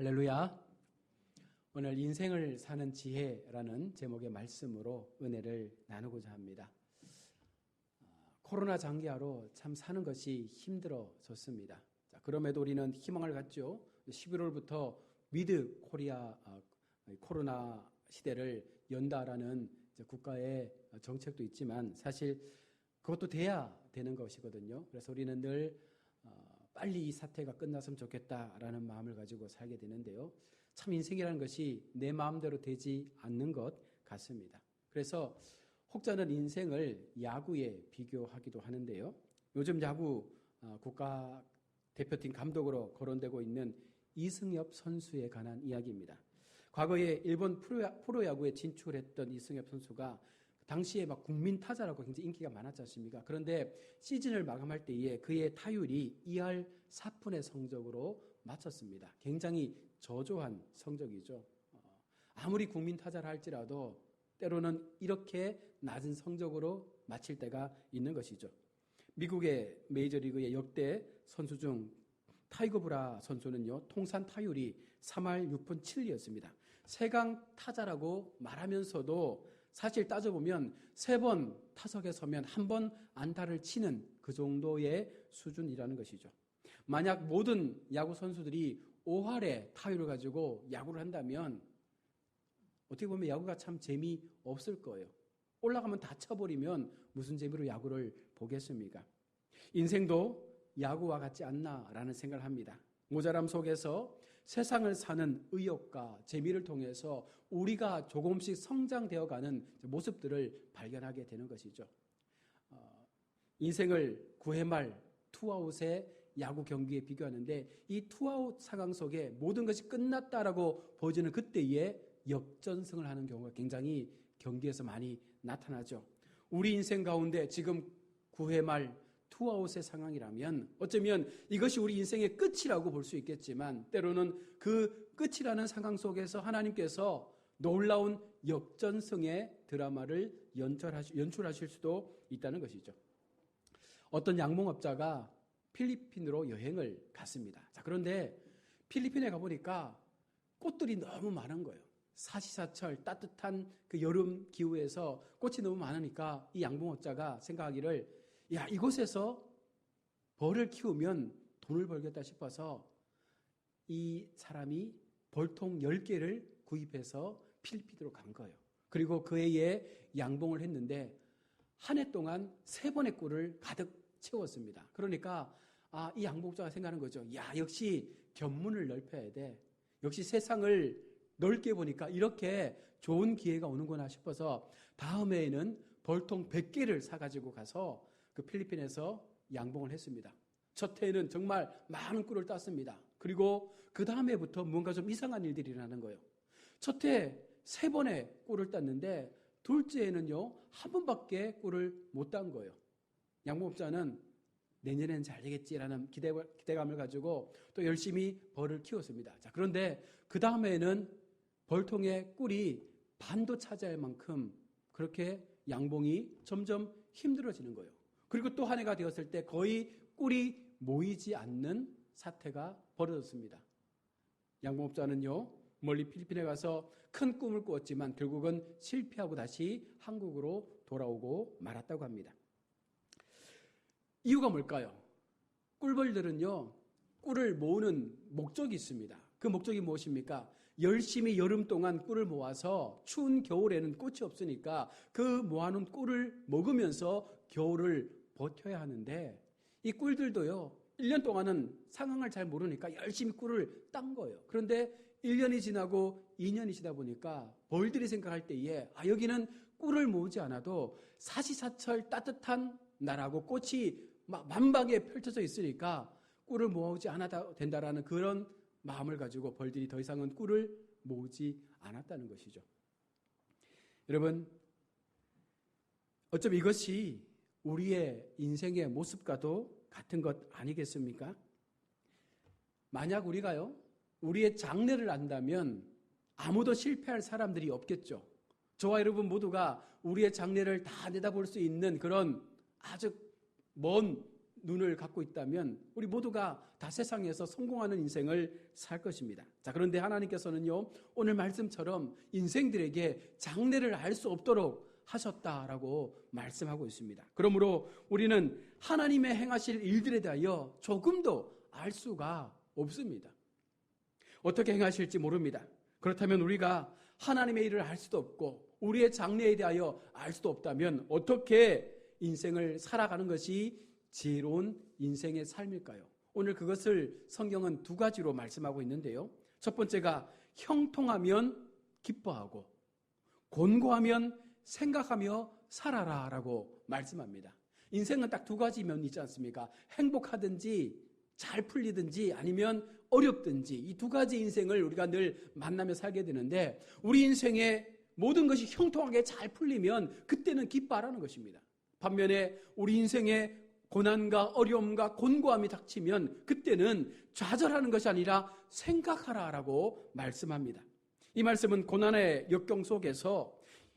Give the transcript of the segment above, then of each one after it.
할렐루야. 오늘 인생을 사는 지혜라는 제목의 말씀으로 은혜를 나누고자 합니다. 코로나 장기화로 참 사는 것이 힘들어졌습니다. 그럼에도 우리는 희망을 갖죠. 11월부터 위드 코리아 코로나 시대를 연다라는 국가의 정책도 있지만 사실 그것도 돼야 되는 것이거든요. 그래서 우리는 늘 빨리 이 사태가 끝났으면 좋겠다라는 마음을 가지고 살게 되는데요. 참 인생이라는 것이 내 마음대로 되지 않는 것 같습니다. 그래서 혹자는 인생을 야구에 비교하기도 하는데요. 요즘 야구 국가 대표팀 감독으로 거론되고 있는 이승엽 선수에 관한 이야기입니다. 과거에 일본 프로야구에 진출했던 이승엽 선수가 당시에 막 국민 타자라고 굉장히 인기가 많았지 않습니까? 그런데 시즌을 마감할 때에 그의 타율이 2할 4푼의 성적으로 마쳤습니다. 굉장히 저조한 성적이죠. 아무리 국민 타자를 할지라도 때로는 이렇게 낮은 성적으로 마칠 때가 있는 것이죠. 미국의 메이저리그의 역대 선수 중 타이거 브라 선수는요, 통산 타율이 3할 6푼 7리였습니다. 세강 타자라고 말하면서도 사실 따져보면 3번 타석에 서면 1번 안타를 치는 그 정도의 수준이라는 것이죠. 만약 모든 야구 선수들이 5할의 타율을 가지고 야구를 한다면 어떻게 보면 야구가 참 재미없을 거예요. 올라가면 다 쳐버리면 무슨 재미로 야구를 보겠습니까? 인생도 야구와 같지 않나라는 생각을 합니다. 모자람 속에서 세상을 사는 의욕과 재미를 통해서 우리가 조금씩 성장되어가는 모습들을 발견하게 되는 것이죠. 인생을 9회 말 투아웃의 야구 경기에 비교하는데 이 투아웃 상황 속에 모든 것이 끝났다라고 보여지는 그때에 역전승을 하는 경우가 굉장히 경기에서 많이 나타나죠. 우리 인생 가운데 지금 9회 말 투아웃의 상황이라면 어쩌면 이것이 우리 인생의 끝이라고 볼 수 있겠지만 때로는 그 끝이라는 상황 속에서 하나님께서 놀라운 역전승의 드라마를 연출하실 수도 있다는 것이죠. 어떤 양봉업자가 필리핀으로 여행을 갔습니다. 자, 그런데 필리핀에 가보니까 꽃들이 너무 많은 거예요. 사시사철 따뜻한 그 여름 기후에서 꽃이 너무 많으니까 이 양봉업자가 생각하기를 야, 이곳에서 벌을 키우면 돈을 벌겠다 싶어서 이 사람이 벌통 10개를 구입해서 필리핀으로 간 거예요. 그리고 그 해에 양봉을 했는데 한 해 동안 3번의 꿀을 가득 채웠습니다. 그러니까 이 양봉자가 생각하는 거죠. 야, 역시 견문을 넓혀야 돼. 역시 세상을 넓게 보니까 이렇게 좋은 기회가 오는구나 싶어서 다음 해에는 벌통 100개를 사가지고 가서 그 필리핀에서 양봉을 했습니다. 첫 해에는 정말 많은 꿀을 땄습니다. 그리고 그 다음 해부터 뭔가 좀 이상한 일들이 일어나는 거예요. 첫 해 3번의 꿀을 땄는데 둘째 해는요, 한 번밖에 꿀을 못 딴 거예요. 양봉업자는 내년엔 잘 되겠지라는 기대감을 가지고 또 열심히 벌을 키웠습니다. 자, 그런데 그 다음 해에는 벌통의 꿀이 반도 차지할 만큼 그렇게 양봉이 점점 힘들어지는 거예요. 그리고 또 한 해가 되었을 때 거의 꿀이 모이지 않는 사태가 벌어졌습니다. 양봉업자는요, 멀리 필리핀에 가서 큰 꿈을 꾸었지만 결국은 실패하고 다시 한국으로 돌아오고 말았다고 합니다. 이유가 뭘까요? 꿀벌들은요, 꿀을 모으는 목적이 있습니다. 그 목적이 무엇입니까? 열심히 여름 동안 꿀을 모아서 추운 겨울에는 꽃이 없으니까 그 모아놓은 꿀을 먹으면서 겨울을 버텨야 하는데 이 꿀들도요, 1년 동안은 상황을 잘 모르니까 열심히 꿀을 딴 거예요. 그런데 1년이 지나고 2년이 지나 보니까 벌들이 생각할 때에 여기는 꿀을 모으지 않아도 사시사철 따뜻한 나라고 꽃이 막 만방에 펼쳐져 있으니까 꿀을 모으지 않아도 된다라는 그런 마음을 가지고 벌들이 더 이상은 꿀을 모으지 않았다는 것이죠. 여러분, 어쩜 이것이 우리의 인생의 모습과도 같은 것 아니겠습니까? 만약 우리가요, 우리의 장래를 안다면 아무도 실패할 사람들이 없겠죠. 저와 여러분 모두가 우리의 장래를 다 내다볼 수 있는 그런 아주 먼 눈을 갖고 있다면 우리 모두가 다 세상에서 성공하는 인생을 살 것입니다. 자, 그런데 하나님께서는요, 오늘 말씀처럼 인생들에게 장래를 알 수 없도록 하셨다라고 말씀하고 있습니다. 그러므로 우리는 하나님의 행하실 일들에 대하여 조금도 알 수가 없습니다. 어떻게 행하실지 모릅니다. 그렇다면 우리가 하나님의 일을 알 수도 없고 우리의 장래에 대하여 알 수도 없다면 어떻게 인생을 살아가는 것이 지혜로운 인생의 삶일까요? 오늘 그것을 성경은 두 가지로 말씀하고 있는데요. 첫 번째가 형통하면 기뻐하고 곤고하면 생각하며 살아라 라고 말씀합니다. 인생은 딱 두 가지 면이 있지 않습니까? 행복하든지 잘 풀리든지 아니면 어렵든지 이 두 가지 인생을 우리가 늘 만나며 살게 되는데 우리 인생의 모든 것이 형통하게 잘 풀리면 그때는 기뻐하라는 것입니다. 반면에 우리 인생의 고난과 어려움과 곤고함이 닥치면 그때는 좌절하는 것이 아니라 생각하라라고 말씀합니다. 이 말씀은 고난의 역경 속에서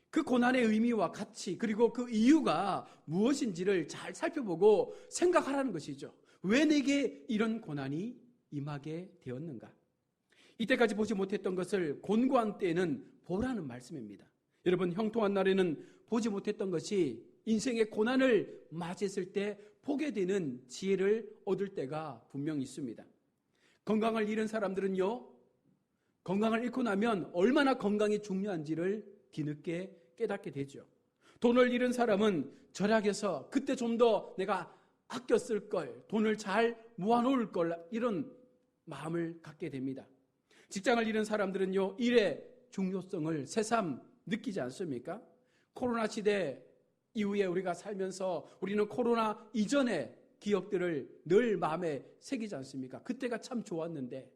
그 고난의 의미와 가치 그리고 그 이유가 무엇인지를 잘 살펴보고 생각하라는 것이죠. 왜 내게 이런 고난이 임하게 되었는가? 이때까지 보지 못했던 것을 곤고한 때에는 보라는 말씀입니다. 여러분, 형통한 날에는 보지 못했던 것이 인생의 고난을 맞이했을 때 보게 되는 지혜를 얻을 때가 분명히 있습니다. 건강을 잃은 사람들은요, 건강을 잃고 나면 얼마나 건강이 중요한지를 뒤늦게 깨닫게 되죠. 돈을 잃은 사람은 절약해서 그때 좀 더 내가 아껴 쓸 걸, 돈을 잘 모아놓을 걸, 이런 마음을 갖게 됩니다. 직장을 잃은 사람들은요, 일의 중요성을 새삼 느끼지 않습니까? 코로나 시대 이후에 우리가 살면서 우리는 코로나 이전의 기억들을 늘 마음에 새기지 않습니까? 그때가 참 좋았는데,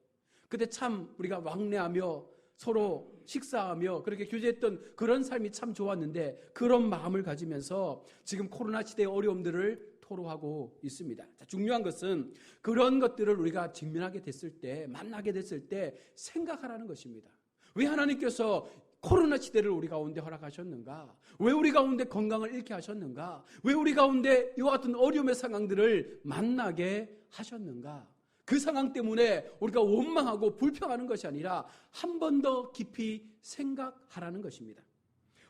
그때 참 우리가 왕래하며 서로 식사하며 그렇게 교제했던 그런 삶이 참 좋았는데 그런 마음을 가지면서 지금 코로나 시대의 어려움들을 토로하고 있습니다. 자, 중요한 것은 그런 것들을 우리가 직면하게 됐을 때, 만나게 됐을 때 생각하라는 것입니다. 왜 하나님께서 코로나 시대를 우리 가운데 허락하셨는가? 왜 우리 가운데 건강을 잃게 하셨는가? 왜 우리 가운데 이와 같은 어려움의 상황들을 만나게 하셨는가? 그 상황 때문에 우리가 원망하고 불평하는 것이 아니라 한 번 더 깊이 생각하라는 것입니다.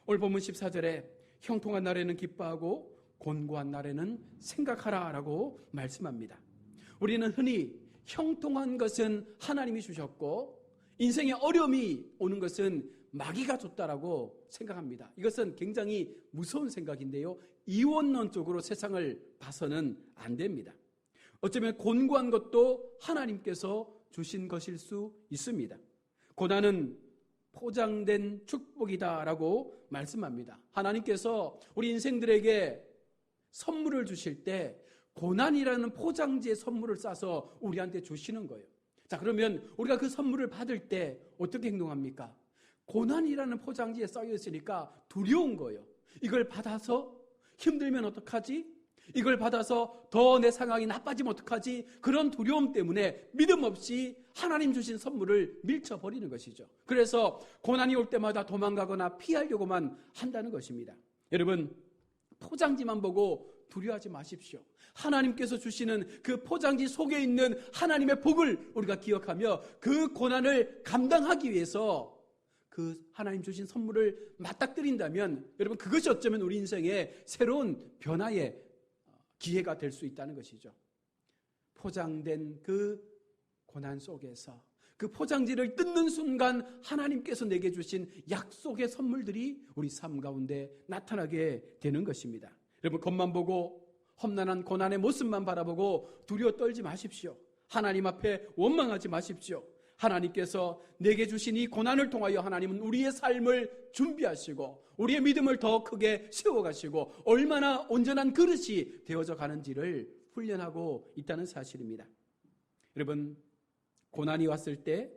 오늘 본문 14절에 형통한 날에는 기뻐하고 곤고한 날에는 생각하라라고 말씀합니다. 우리는 흔히 형통한 것은 하나님이 주셨고 인생의 어려움이 오는 것은 마귀가 줬다라고 생각합니다. 이것은 굉장히 무서운 생각인데요. 이원론적으로 세상을 봐서는 안 됩니다. 어쩌면 곤고한 것도 하나님께서 주신 것일 수 있습니다. 고난은 포장된 축복이다라고 말씀합니다. 하나님께서 우리 인생들에게 선물을 주실 때 고난이라는 포장지에 선물을 싸서 우리한테 주시는 거예요. 자, 그러면 우리가 그 선물을 받을 때 어떻게 행동합니까? 고난이라는 포장지에 쌓여 있으니까 두려운 거예요. 이걸 받아서 힘들면 어떡하지? 이걸 받아서 더 내 상황이 나빠지면 어떡하지? 그런 두려움 때문에 믿음 없이 하나님 주신 선물을 밀쳐버리는 것이죠. 그래서 고난이 올 때마다 도망가거나 피하려고만 한다는 것입니다. 여러분, 포장지만 보고 두려워하지 마십시오. 하나님께서 주시는 그 포장지 속에 있는 하나님의 복을 우리가 기억하며 그 고난을 감당하기 위해서 그 하나님 주신 선물을 맞닥뜨린다면 여러분, 그것이 어쩌면 우리 인생의 새로운 변화의 기회가 될 수 있다는 것이죠. 포장된 그 고난 속에서 그 포장지를 뜯는 순간 하나님께서 내게 주신 약속의 선물들이 우리 삶 가운데 나타나게 되는 것입니다. 여러분, 겉만 보고 험난한 고난의 모습만 바라보고 두려워 떨지 마십시오. 하나님 앞에 원망하지 마십시오. 하나님께서 내게 주신 이 고난을 통하여 하나님은 우리의 삶을 준비하시고 우리의 믿음을 더 크게 세워가시고 얼마나 온전한 그릇이 되어져 가는지를 훈련하고 있다는 사실입니다. 여러분, 고난이 왔을 때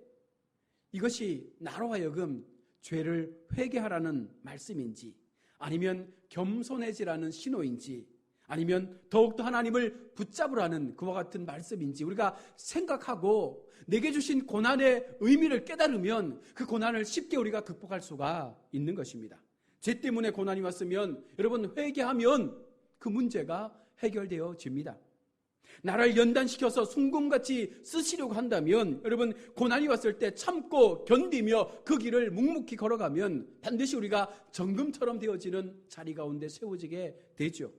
이것이 나로 하여금 죄를 회개하라는 말씀인지 아니면 겸손해지라는 신호인지 아니면 더욱더 하나님을 붙잡으라는 그와 같은 말씀인지 우리가 생각하고 내게 주신 고난의 의미를 깨달으면 그 고난을 쉽게 우리가 극복할 수가 있는 것입니다. 죄 때문에 고난이 왔으면 여러분 회개하면 그 문제가 해결되어집니다. 나를 연단시켜서 순금같이 쓰시려고 한다면 여러분, 고난이 왔을 때 참고 견디며 그 길을 묵묵히 걸어가면 반드시 우리가 정금처럼 되어지는 자리 가운데 세워지게 되죠.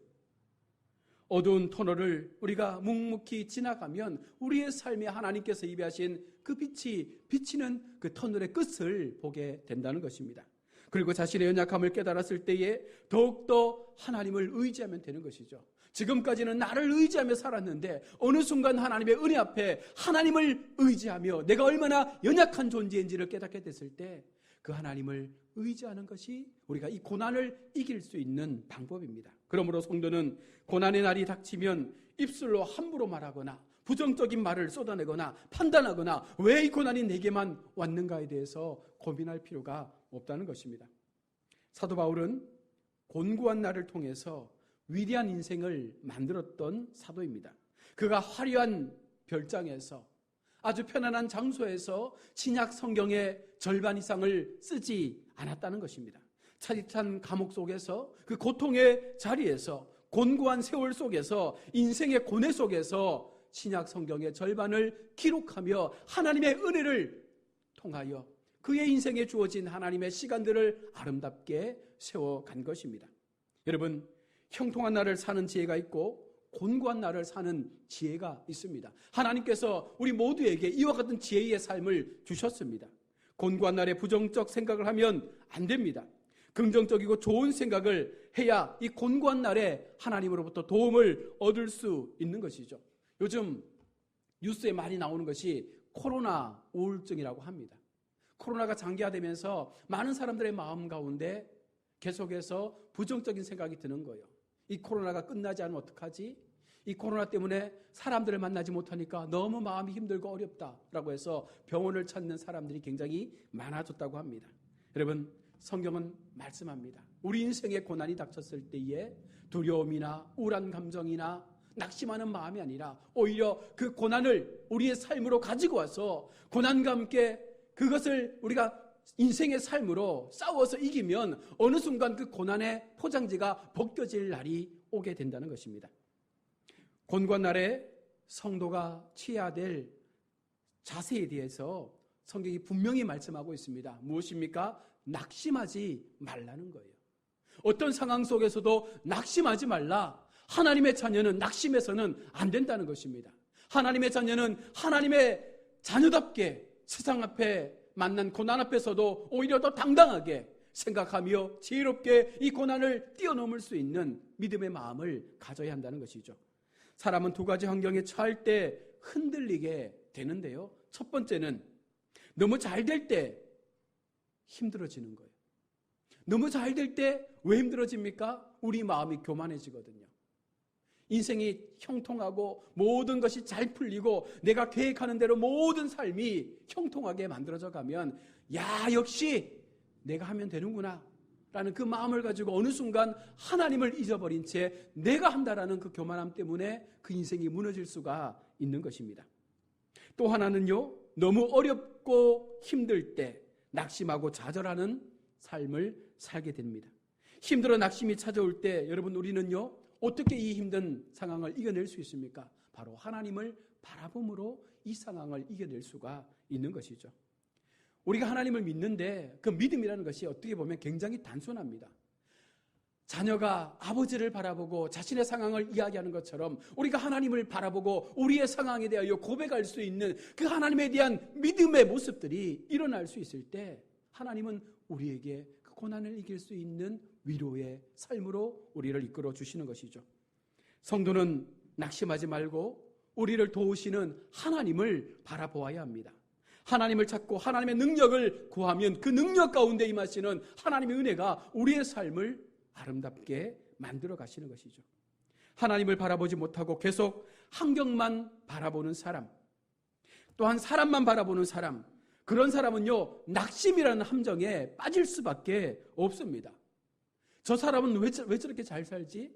어두운 터널을 우리가 묵묵히 지나가면 우리의 삶에 하나님께서 예비하신 그 빛이 비치는 그 터널의 끝을 보게 된다는 것입니다. 그리고 자신의 연약함을 깨달았을 때에 더욱더 하나님을 의지하면 되는 것이죠. 지금까지는 나를 의지하며 살았는데 어느 순간 하나님의 은혜 앞에 하나님을 의지하며 내가 얼마나 연약한 존재인지를 깨닫게 됐을 때 그 하나님을 의지하는 것이 우리가 이 고난을 이길 수 있는 방법입니다. 그러므로 성도는 고난의 날이 닥치면 입술로 함부로 말하거나 부정적인 말을 쏟아내거나 판단하거나 왜 이 고난이 내게만 왔는가에 대해서 고민할 필요가 없다는 것입니다. 사도 바울은 곤고한 날을 통해서 위대한 인생을 만들었던 사도입니다. 그가 화려한 별장에서 아주 편안한 장소에서 신약 성경의 절반 이상을 쓰지 않았다는 것입니다. 차디찬 감옥 속에서 그 고통의 자리에서 곤고한 세월 속에서 인생의 고뇌 속에서 신약 성경의 절반을 기록하며 하나님의 은혜를 통하여 그의 인생에 주어진 하나님의 시간들을 아름답게 세워간 것입니다. 여러분, 형통한 날을 사는 지혜가 있고 곤고한 날을 사는 지혜가 있습니다. 하나님께서 우리 모두에게 이와 같은 지혜의 삶을 주셨습니다. 곤고한 날에 부정적 생각을 하면 안 됩니다. 긍정적이고 좋은 생각을 해야 이 곤고한 날에 하나님으로부터 도움을 얻을 수 있는 것이죠. 요즘 뉴스에 많이 나오는 것이 코로나 우울증이라고 합니다. 코로나가 장기화되면서 많은 사람들의 마음 가운데 계속해서 부정적인 생각이 드는 거예요. 이 코로나가 끝나지 않으면 어떡하지? 이 코로나 때문에 사람들을 만나지 못하니까 너무 마음이 힘들고 어렵다라고 해서 병원을 찾는 사람들이 굉장히 많아졌다고 합니다. 여러분, 성경은 말씀합니다. 우리 인생에 고난이 닥쳤을 때에 두려움이나 우울한 감정이나 낙심하는 마음이 아니라 오히려 그 고난을 우리의 삶으로 가지고 와서 고난과 함께 그것을 우리가 인생의 삶으로 싸워서 이기면 어느 순간 그 고난의 포장지가 벗겨질 날이 오게 된다는 것입니다. 곤고한 날에 성도가 취해야 될 자세에 대해서 성경이 분명히 말씀하고 있습니다. 무엇입니까? 낙심하지 말라는 거예요. 어떤 상황 속에서도 낙심하지 말라. 하나님의 자녀는 낙심해서는 안 된다는 것입니다. 하나님의 자녀는 하나님의 자녀답게 세상 앞에 만난 고난 앞에서도 오히려 더 당당하게 생각하며 지혜롭게 이 고난을 뛰어넘을 수 있는 믿음의 마음을 가져야 한다는 것이죠. 사람은 두 가지 환경에 처할 때 흔들리게 되는데요. 첫 번째는 너무 잘 될 때 힘들어지는 거예요. 너무 잘 될 때 왜 힘들어집니까? 우리 마음이 교만해지거든요. 인생이 형통하고 모든 것이 잘 풀리고 내가 계획하는 대로 모든 삶이 형통하게 만들어져 가면 야, 역시 내가 하면 되는구나 라는 그 마음을 가지고 어느 순간 하나님을 잊어버린 채 내가 한다라는 그 교만함 때문에 그 인생이 무너질 수가 있는 것입니다. 또 하나는요, 너무 어렵고 힘들 때 낙심하고 좌절하는 삶을 살게 됩니다. 힘들어 낙심이 찾아올 때 여러분, 우리는요, 어떻게 이 힘든 상황을 이겨낼 수 있습니까? 바로 하나님을 바라봄으로 이 상황을 이겨낼 수가 있는 것이죠. 우리가 하나님을 믿는데 그 믿음이라는 것이 어떻게 보면 굉장히 단순합니다. 자녀가 아버지를 바라보고 자신의 상황을 이야기하는 것처럼 우리가 하나님을 바라보고 우리의 상황에 대하여 고백할 수 있는 그 하나님에 대한 믿음의 모습들이 일어날 수 있을 때 하나님은 우리에게 그 고난을 이길 수 있는 위로의 삶으로 우리를 이끌어 주시는 것이죠. 성도는 낙심하지 말고 우리를 도우시는 하나님을 바라보아야 합니다. 하나님을 찾고 하나님의 능력을 구하면 그 능력 가운데 임하시는 하나님의 은혜가 우리의 삶을 아름답게 만들어 가시는 것이죠. 하나님을 바라보지 못하고 계속 환경만 바라보는 사람, 또한 사람만 바라보는 사람, 그런 사람은요, 낙심이라는 함정에 빠질 수밖에 없습니다. 저 사람은 왜 저렇게 잘 살지?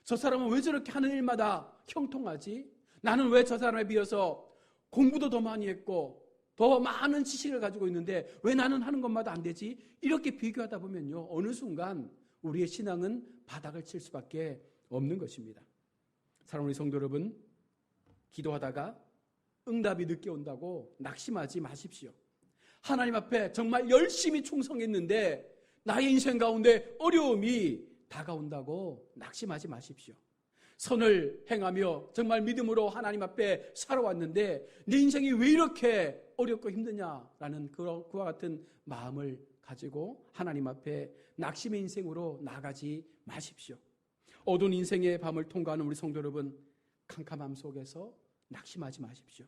저 사람은 왜 저렇게 하는 일마다 형통하지? 나는 왜 저 사람에 비해서 공부도 더 많이 했고 더 많은 지식을 가지고 있는데 왜 나는 하는 것마다 안 되지? 이렇게 비교하다 보면요, 어느 순간 우리의 신앙은 바닥을 칠 수밖에 없는 것입니다. 사랑하는 우리 성도 여러분, 기도하다가 응답이 늦게 온다고 낙심하지 마십시오. 하나님 앞에 정말 열심히 충성했는데 나의 인생 가운데 어려움이 다가온다고 낙심하지 마십시오. 선을 행하며 정말 믿음으로 하나님 앞에 살아왔는데 내 인생이 왜 이렇게 어렵고 힘드냐라는 그와 같은 마음을 가지고 하나님 앞에 낙심의 인생으로 나가지 마십시오. 어두운 인생의 밤을 통과하는 우리 성도 여러분, 캄캄함 속에서 낙심하지 마십시오.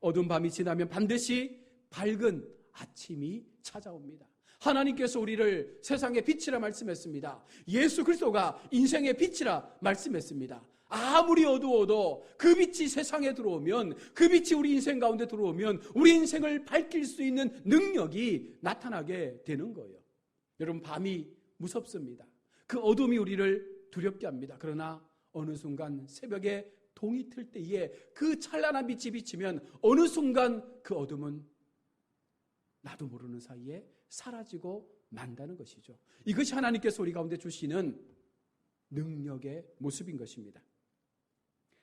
어두운 밤이 지나면 반드시 밝은 아침이 찾아옵니다. 하나님께서 우리를 세상의 빛이라 말씀했습니다. 예수 그리스도가 인생의 빛이라 말씀했습니다. 아무리 어두워도 그 빛이 세상에 들어오면, 그 빛이 우리 인생 가운데 들어오면 우리 인생을 밝힐 수 있는 능력이 나타나게 되는 거예요. 여러분, 밤이 무섭습니다. 그 어둠이 우리를 두렵게 합니다. 그러나 어느 순간 새벽에 동이 틀 때에 그 찬란한 빛이 비치면 어느 순간 그 어둠은 나도 모르는 사이에 사라지고 만다는 것이죠. 이것이 하나님께서 우리 가운데 주시는 능력의 모습인 것입니다.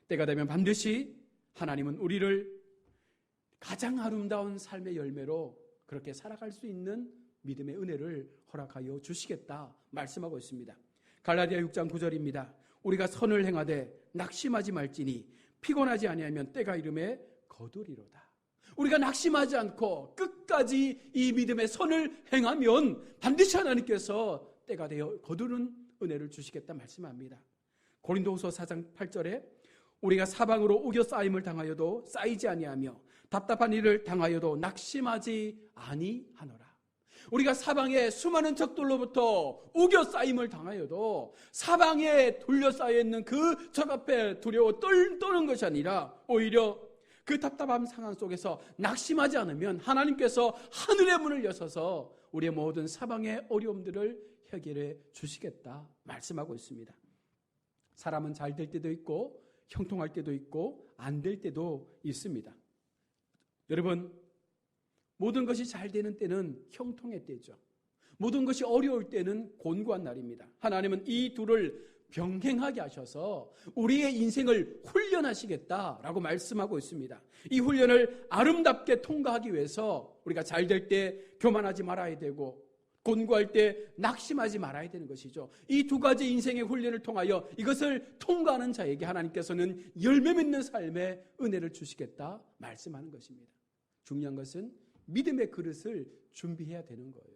때가 되면 반드시 하나님은 우리를 가장 아름다운 삶의 열매로 그렇게 살아갈 수 있는 믿음의 은혜를 허락하여 주시겠다 말씀하고 있습니다. 갈라디아 6장 9절입니다. 우리가 선을 행하되 낙심하지 말지니 피곤하지 아니하면 때가 이름에 거두리로다. 우리가 낙심하지 않고 끝까지 이 믿음의 선을 행하면 반드시 하나님께서 때가 되어 거두는 은혜를 주시겠다 말씀합니다. 고린도후서 4장 8절에 우리가 사방으로 우겨 쌓임을 당하여도 쌓이지 아니하며 답답한 일을 당하여도 낙심하지 아니하노라. 우리가 사방에 수많은 적들로부터 우겨 쌓임을 당하여도 사방에 둘러싸여 있는 그 적 앞에 두려워 떠는 것이 아니라 오히려 그 답답한 상황 속에서 낙심하지 않으면 하나님께서 하늘의 문을 여셔서 우리의 모든 사방의 어려움들을 해결해 주시겠다 말씀하고 있습니다. 사람은 잘 될 때도 있고 형통할 때도 있고 안 될 때도 있습니다. 여러분, 모든 것이 잘 되는 때는 형통의 때죠. 모든 것이 어려울 때는 곤고한 날입니다. 하나님은 이 둘을 병행하게 하셔서 우리의 인생을 훈련하시겠다라고 말씀하고 있습니다. 이 훈련을 아름답게 통과하기 위해서 우리가 잘 될 때 교만하지 말아야 되고 곤고할 때 낙심하지 말아야 되는 것이죠. 이 두 가지 인생의 훈련을 통하여 이것을 통과하는 자에게 하나님께서는 열매 맺는 삶의 은혜를 주시겠다 말씀하는 것입니다. 중요한 것은 믿음의 그릇을 준비해야 되는 거예요.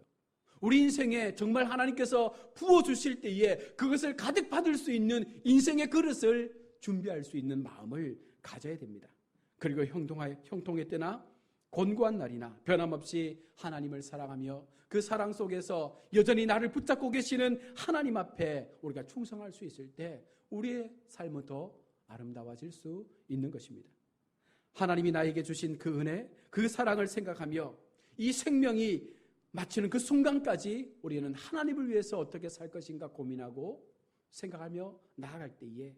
우리 인생에 정말 하나님께서 부어주실 때에 그것을 가득 받을 수 있는 인생의 그릇을 준비할 수 있는 마음을 가져야 됩니다. 그리고 형통의 때나 곤고한 날이나 변함없이 하나님을 사랑하며 그 사랑 속에서 여전히 나를 붙잡고 계시는 하나님 앞에 우리가 충성할 수 있을 때 우리의 삶은 더 아름다워질 수 있는 것입니다. 하나님이 나에게 주신 그 은혜, 그 사랑을 생각하며 이 생명이 마치는 그 순간까지 우리는 하나님을 위해서 어떻게 살 것인가 고민하고 생각하며 나아갈 때에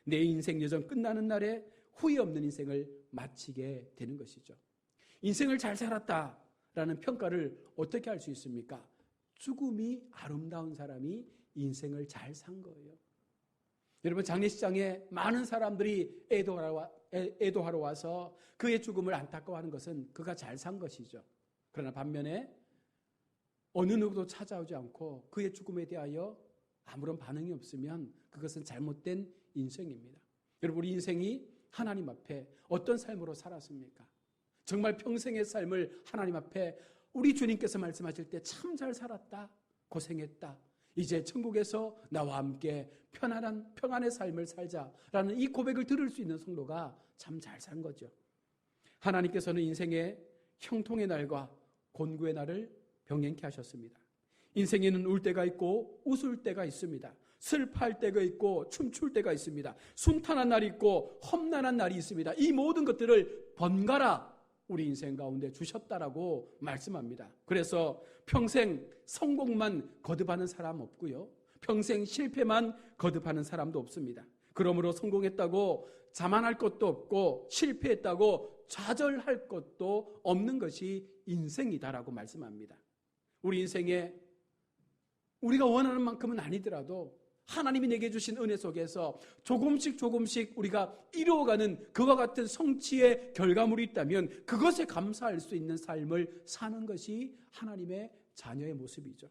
내 인생 여정 끝나는 날에 후회 없는 인생을 마치게 되는 것이죠. 인생을 잘 살았다라는 평가를 어떻게 할 수 있습니까? 죽음이 아름다운 사람이 인생을 잘 산 거예요. 여러분, 장례식장에 많은 사람들이 애도하러 와서 그의 죽음을 안타까워하는 것은 그가 잘 산 것이죠. 그러나 반면에 어느 누구도 찾아오지 않고 그의 죽음에 대하여 아무런 반응이 없으면 그것은 잘못된 인생입니다. 여러분, 우리 인생이 하나님 앞에 어떤 삶으로 살았습니까? 정말 평생의 삶을 하나님 앞에 우리 주님께서 말씀하실 때 참 잘 살았다, 고생했다, 이제 천국에서 나와 함께 평안의 삶을 살자라는 이 고백을 들을 수 있는 성도가 참 잘 산 거죠. 하나님께서는 인생의 형통의 날과 곤고의 날을 병행케 하셨습니다. 인생에는 울 때가 있고 웃을 때가 있습니다. 슬퍼할 때가 있고 춤출 때가 있습니다. 순탄한 날이 있고 험난한 날이 있습니다. 이 모든 것들을 번갈아 우리 인생 가운데 주셨다라고 말씀합니다. 그래서 평생 성공만 거듭하는 사람 없고요, 평생 실패만 거듭하는 사람도 없습니다. 그러므로 성공했다고 자만할 것도 없고 실패했다고 좌절할 것도 없는 것이 인생이다라고 말씀합니다. 우리 인생에 우리가 원하는 만큼은 아니더라도 하나님이 내게 주신 은혜 속에서 조금씩 우리가 이루어가는 그와 같은 성취의 결과물이 있다면 그것에 감사할 수 있는 삶을 사는 것이 하나님의 자녀의 모습이죠.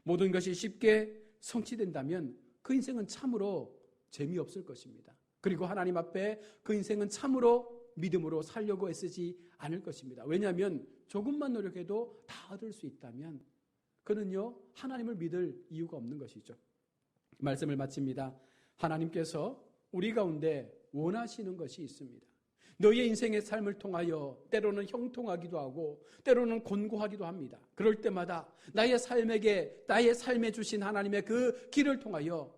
모든 것이 쉽게 성취된다면 그 인생은 참으로 재미없을 것입니다. 그리고 하나님 앞에 그 인생은 참으로 믿음으로 살려고 애쓰지 않을 것입니다. 왜냐하면 조금만 노력해도 다 얻을 수 있다면 그는요 하나님을 믿을 이유가 없는 것이죠. 말씀을 마칩니다. 하나님께서 우리 가운데 원하시는 것이 있습니다. 너의 인생의 삶을 통하여 때로는 형통하기도 하고 때로는 곤고하기도 합니다. 그럴 때마다 나의 삶에 주신 하나님의 그 길을 통하여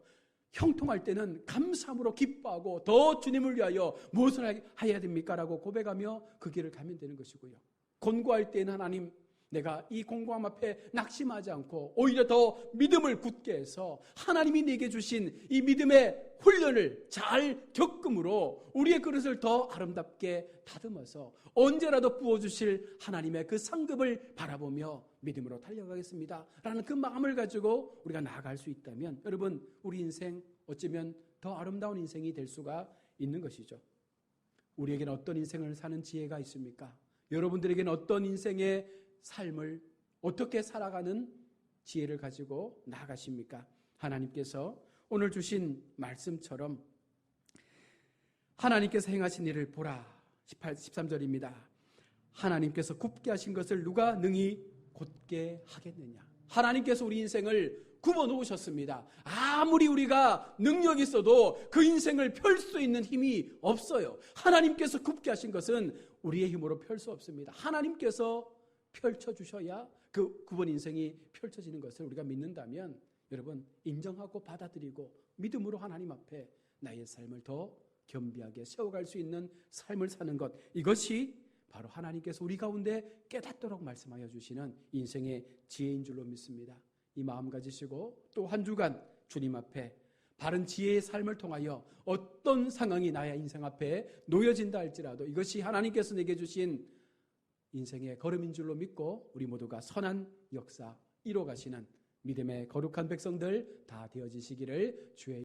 형통할 때는 감사함으로 기뻐하고 더 주님을 위하여 무엇을 해야 됩니까? 라고 고백하며 그 길을 가면 되는 것이고요. 곤고할 때는 하나님, 내가 이 공고함 앞에 낙심하지 않고 오히려 더 믿음을 굳게 해서 하나님이 내게 주신 이 믿음의 훈련을 잘 겪음으로 우리의 그릇을 더 아름답게 다듬어서 언제라도 부어주실 하나님의 그 상급을 바라보며 믿음으로 달려가겠습니다 라는 그 마음을 가지고 우리가 나아갈 수 있다면 여러분, 우리 인생 어쩌면 더 아름다운 인생이 될 수가 있는 것이죠. 우리에게는 어떤 인생을 사는 지혜가 있습니까? 여러분들에게는 어떤 인생의 삶을 어떻게 살아가는 지혜를 가지고 나아가십니까? 하나님께서 오늘 주신 말씀처럼 하나님께서 행하신 일을 보라. 13절입니다. 하나님께서 굽게 하신 것을 누가 능히 곧게 하겠느냐. 하나님께서 우리 인생을 굽어 놓으셨습니다. 아무리 우리가 능력이 있어도 그 인생을 펼 수 있는 힘이 없어요. 하나님께서 굽게 하신 것은 우리의 힘으로 펼 수 없습니다. 하나님께서 펼쳐주셔야 그 굽은 인생이 펼쳐지는 것을 우리가 믿는다면 여러분, 인정하고 받아들이고 믿음으로 하나님 앞에 나의 삶을 더 겸비하게 세워갈 수 있는 삶을 사는 것, 이것이 바로 하나님께서 우리 가운데 깨닫도록 말씀하여 주시는 인생의 지혜인 줄로 믿습니다. 이 마음 가지시고 또 한 주간 주님 앞에 바른 지혜의 삶을 통하여 어떤 상황이 나의 인생 앞에 놓여진다 할지라도 이것이 하나님께서 내게 주신 인생의 걸음인 줄로 믿고 우리 모두가 선한 역사 이뤄가시는 믿음의 거룩한 백성들 다 되어지시기를 주의